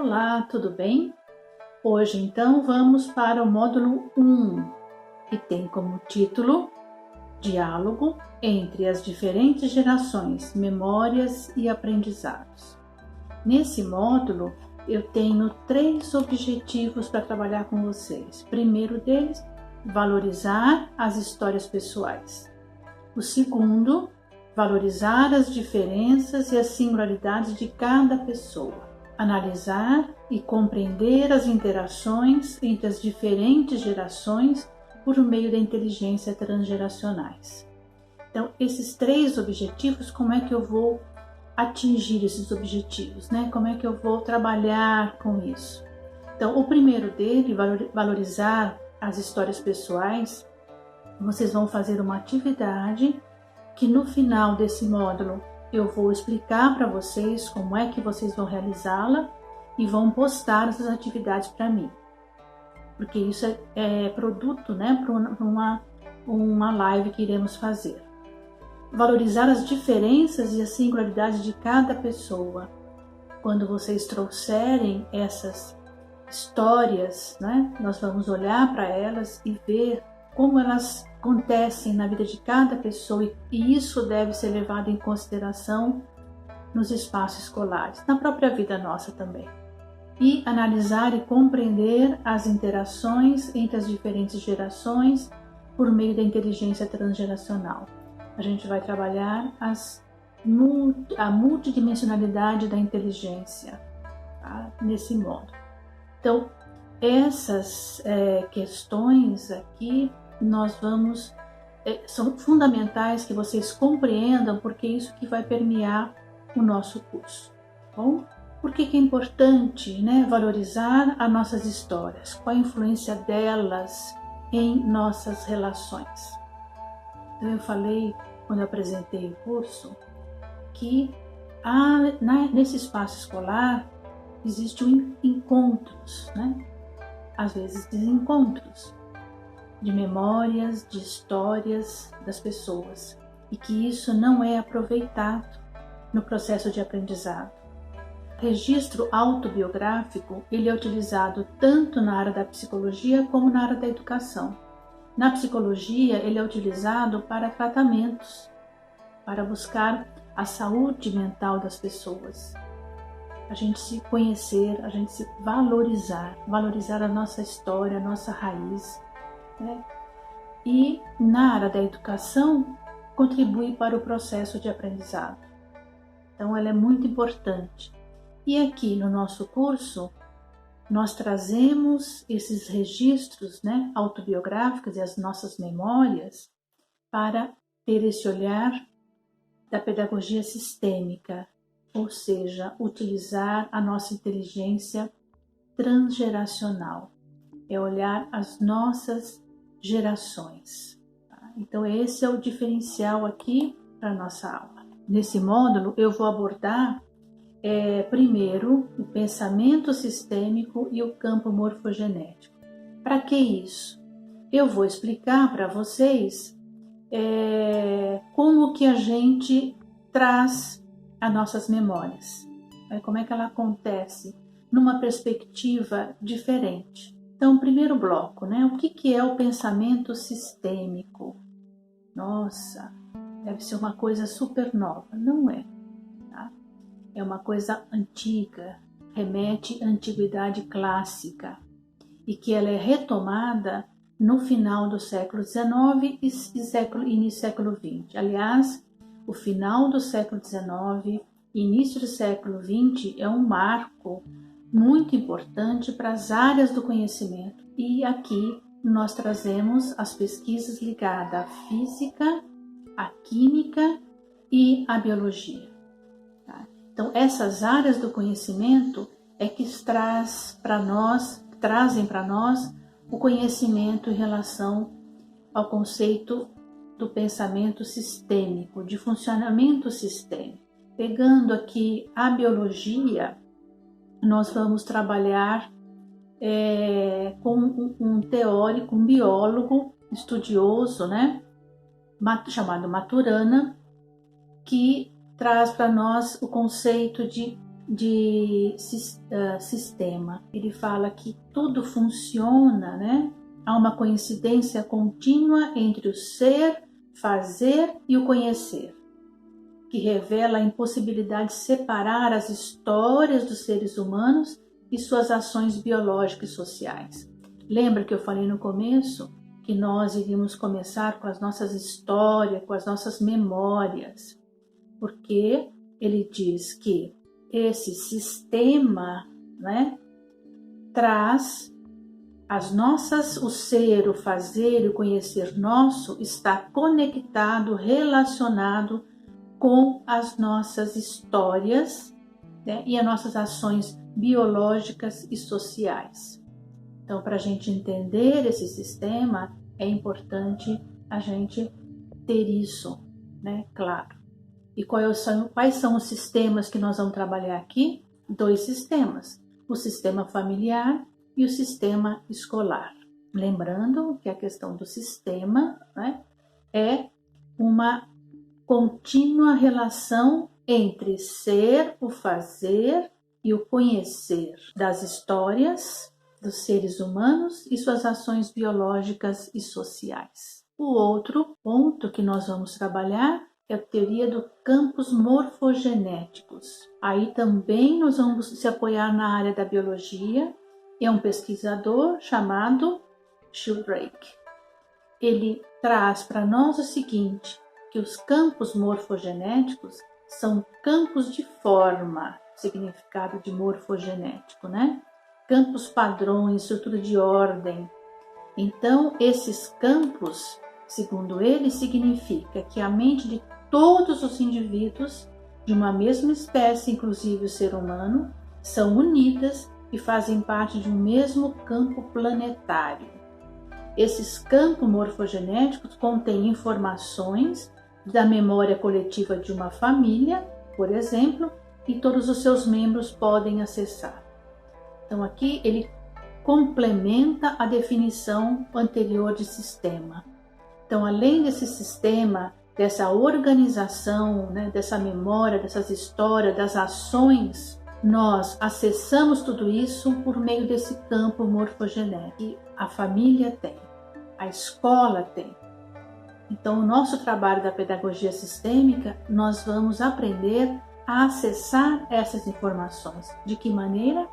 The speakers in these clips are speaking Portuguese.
Olá, tudo bem? Hoje então vamos para o módulo 1, que tem como título Diálogo entre as diferentes gerações, memórias e aprendizados. Nesse módulo eu tenho 3 objetivos para trabalhar com vocês. Primeiro deles, valorizar as histórias pessoais. O segundo, valorizar as diferenças e as singularidades de cada pessoa. Analisar e compreender as interações entre as diferentes gerações por meio da inteligência transgeracionais. Então, esses 3 objetivos, como é que eu vou atingir esses objetivos, né? Como é que eu vou trabalhar com isso? Então, o primeiro dele, valorizar as histórias pessoais, vocês vão fazer uma atividade que no final desse módulo eu vou explicar para vocês como é que vocês vão realizá-la e vão postar essas atividades para mim. Porque isso é produto, né, para uma live que iremos fazer. Valorizar as diferenças e as singularidades de cada pessoa. Quando vocês trouxerem essas histórias, né, nós vamos olhar para elas e ver como elas acontecem na vida de cada pessoa e isso deve ser levado em consideração nos espaços escolares, na própria vida nossa também. E analisar e compreender as interações entre as diferentes gerações por meio da inteligência transgeracional. A gente vai trabalhar a multidimensionalidade da inteligência, tá? Nesse modo. Então, essas questões aqui são fundamentais que vocês compreendam, porque é isso que vai permear o nosso curso. Tá bom? Por que é importante, né, valorizar as nossas histórias? Qual a influência delas em nossas relações? Então eu falei, quando eu apresentei o curso, que nesse espaço escolar existem encontros, né? Às vezes desencontros de memórias, de histórias das pessoas e que isso não é aproveitado no processo de aprendizado. O registro autobiográfico ele é utilizado tanto na área da psicologia como na área da educação. Na psicologia ele é utilizado para tratamentos, para buscar a saúde mental das pessoas. A gente se conhecer, a gente se valorizar a nossa história, a nossa raiz, né? E na área da educação contribui para o processo de aprendizado. Então ela é muito importante. E aqui no nosso curso nós trazemos esses registros, né, autobiográficos e as nossas memórias para ter esse olhar da pedagogia sistêmica, ou seja, utilizar a nossa inteligência transgeracional, é olhar as nossas gerações. Tá? Então esse é o diferencial aqui para a nossa aula. Nesse módulo eu vou abordar primeiro o pensamento sistêmico e o campo morfogenético. Para que isso? Eu vou explicar para vocês como que a gente traz as nossas memórias, como é que ela acontece numa perspectiva diferente. Então, primeiro bloco, né? O que é o pensamento sistêmico? Nossa, deve ser uma coisa super nova. Não é. Tá? É uma coisa antiga, remete à antiguidade clássica e que ela é retomada no final do século XIX e início do século XX. Aliás, o final do século XIX e início do século XX é um marco muito importante para as áreas do conhecimento. E aqui nós trazemos as pesquisas ligadas à física, à química e à biologia. Tá? Então, essas áreas do conhecimento é que trazem para nós o conhecimento em relação ao conceito do pensamento sistêmico, de funcionamento sistêmico. Pegando aqui a biologia, nós vamos trabalhar com um teórico, um biólogo estudioso, né, chamado Maturana, que traz para nós o conceito de sistema. Ele fala que tudo funciona, né? Há uma coincidência contínua entre o ser, fazer e o conhecer, que revela a impossibilidade de separar as histórias dos seres humanos e suas ações biológicas e sociais. Lembra que eu falei no começo que nós iríamos começar com as nossas histórias, com as nossas memórias, porque ele diz que esse sistema, né, traz o ser, o fazer e o conhecer nosso está conectado, relacionado com as nossas histórias, né, e as nossas ações biológicas e sociais. Então, para a gente entender esse sistema, é importante a gente ter isso, né, claro. E quais são os sistemas que nós vamos trabalhar aqui? 2 sistemas, o sistema familiar e o sistema escolar. Lembrando que a questão do sistema, né, é uma contínua relação entre ser, o fazer e o conhecer das histórias dos seres humanos e suas ações biológicas e sociais. O outro ponto que nós vamos trabalhar é a teoria dos campos morfogenéticos. Aí também nós vamos se apoiar na área da biologia. É um pesquisador chamado Sheldrake. Ele traz para nós o seguinte, que os campos morfogenéticos são campos de forma, significado de morfogenético, né? Campos padrões, estrutura de ordem. Então, esses campos, segundo ele, significa que a mente de todos os indivíduos de uma mesma espécie, inclusive o ser humano, são unidas e fazem parte de um mesmo campo planetário. Esses campos morfogenéticos contêm informações da memória coletiva de uma família, por exemplo, e todos os seus membros podem acessar. Então aqui ele complementa a definição anterior de sistema. Então, além desse sistema, dessa organização, né, dessa memória, dessas histórias, das ações, nós acessamos tudo isso por meio desse campo morfogenético que a família tem, a escola tem. Então, o nosso trabalho da pedagogia sistêmica, nós vamos aprender a acessar essas informações. De que maneira?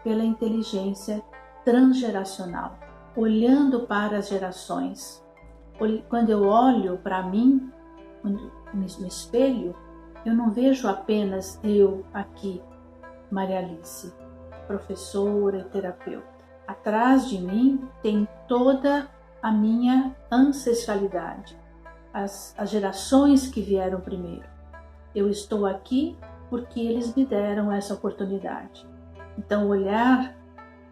Pela inteligência transgeracional, olhando para as gerações. Quando eu olho para mim, no espelho, eu não vejo apenas eu aqui, Maria Alice, professora e terapeuta. Atrás de mim tem toda a minha ancestralidade, as gerações que vieram primeiro. Eu estou aqui porque eles me deram essa oportunidade. Então, olhar,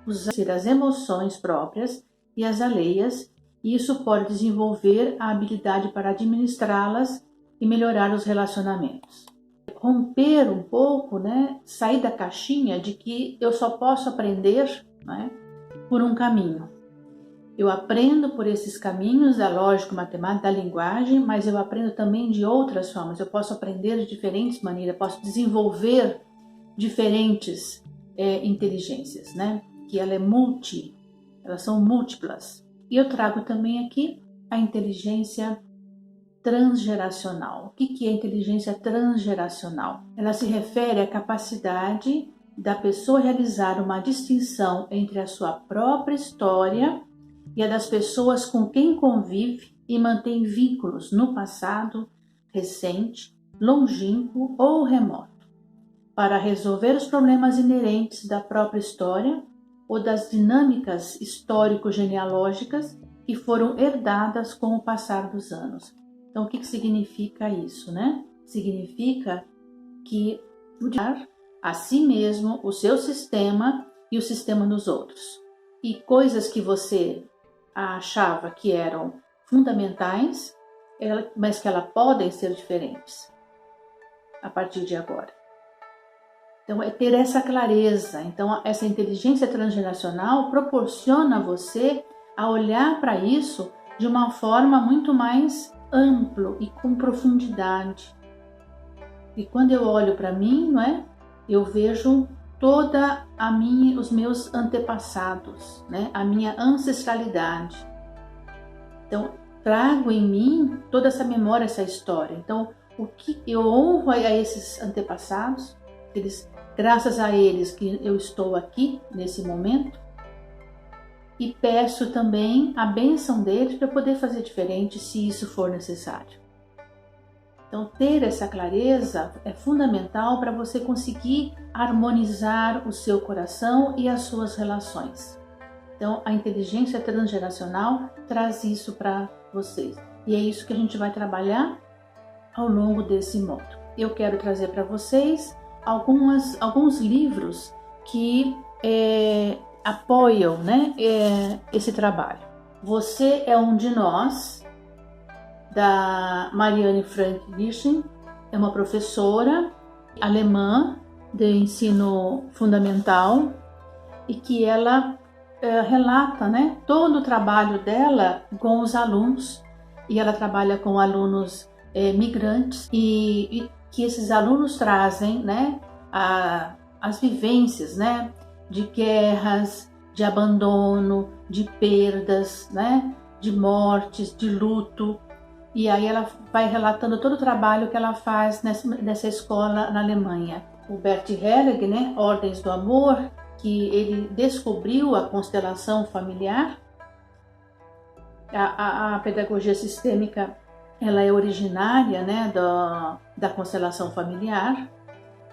usar as emoções próprias e as alheias, e isso pode desenvolver a habilidade para administrá-las e melhorar os relacionamentos. Romper um pouco, né? Sair da caixinha de que eu só posso aprender, né, por um caminho. Eu aprendo por esses caminhos da lógica, matemática, da linguagem, mas eu aprendo também de outras formas. Eu posso aprender de diferentes maneiras, posso desenvolver diferentes inteligências, né? Que elas são múltiplas. E eu trago também aqui a inteligência transgeracional. O que é inteligência transgeracional? Ela se refere à capacidade da pessoa realizar uma distinção entre a sua própria história e a das pessoas com quem convive e mantém vínculos no passado, recente, longínquo ou remoto, para resolver os problemas inerentes da própria história ou das dinâmicas histórico-genealógicas que foram herdadas com o passar dos anos. Então, o que significa isso, né? Significa que mudar a si mesmo, o seu sistema e o sistema dos outros. E coisas que você achava que eram fundamentais, mas que elas podem ser diferentes a partir de agora. Então, é ter essa clareza. Então, essa inteligência transgeracional proporciona a você a olhar para isso de uma forma muito mais ampla e com profundidade. E quando eu olho para mim, não é? eu vejo os meus antepassados, né? A minha ancestralidade. Então, trago em mim toda essa memória, essa história. Então, o que eu honro a esses antepassados, graças a eles que eu estou aqui nesse momento, e peço também a bênção deles para poder fazer diferente se isso for necessário. Então, ter essa clareza é fundamental para você conseguir harmonizar o seu coração e as suas relações. Então, a inteligência transgeracional traz isso para vocês. E é isso que a gente vai trabalhar ao longo desse módulo. Eu quero trazer para vocês alguns livros que apoiam, né, esse trabalho. Você é um de nós, da Marianne Frank Wischen, é uma professora alemã de ensino fundamental e que ela relata, né, todo o trabalho dela com os alunos, e ela trabalha com alunos migrantes e que esses alunos trazem, né, as vivências, né, de guerras, de abandono, de perdas, né, de mortes, de luto. E aí ela vai relatando todo o trabalho que ela faz nessa escola na Alemanha. O Bert Helling, né, Ordens do Amor, que ele descobriu a constelação familiar. A pedagogia sistêmica, ela é originária, né, da constelação familiar.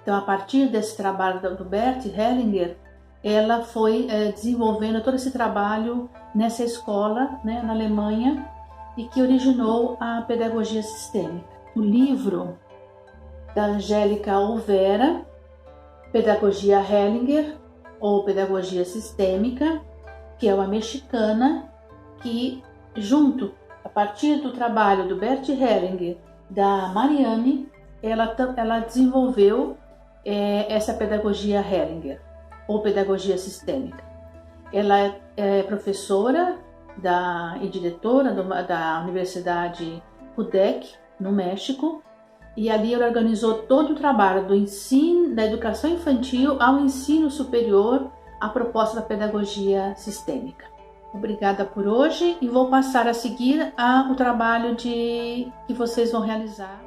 Então, a partir desse trabalho do Bert Hellinger, ela foi desenvolvendo todo esse trabalho nessa escola, né, na Alemanha, e que originou a pedagogia sistêmica. O livro da Angélica Olvera, Pedagogia Hellinger, ou Pedagogia Sistêmica, que é uma mexicana que, a partir do trabalho do Bert Hellinger, da Marianne, ela desenvolveu essa pedagogia Hellinger, ou pedagogia sistêmica. Ela é professora e diretora da Universidade UDEC, no México, e ali ela organizou todo o trabalho do ensino, da educação infantil ao ensino superior, a proposta da pedagogia sistêmica. Obrigada por hoje e vou passar a seguir o trabalho que vocês vão realizar.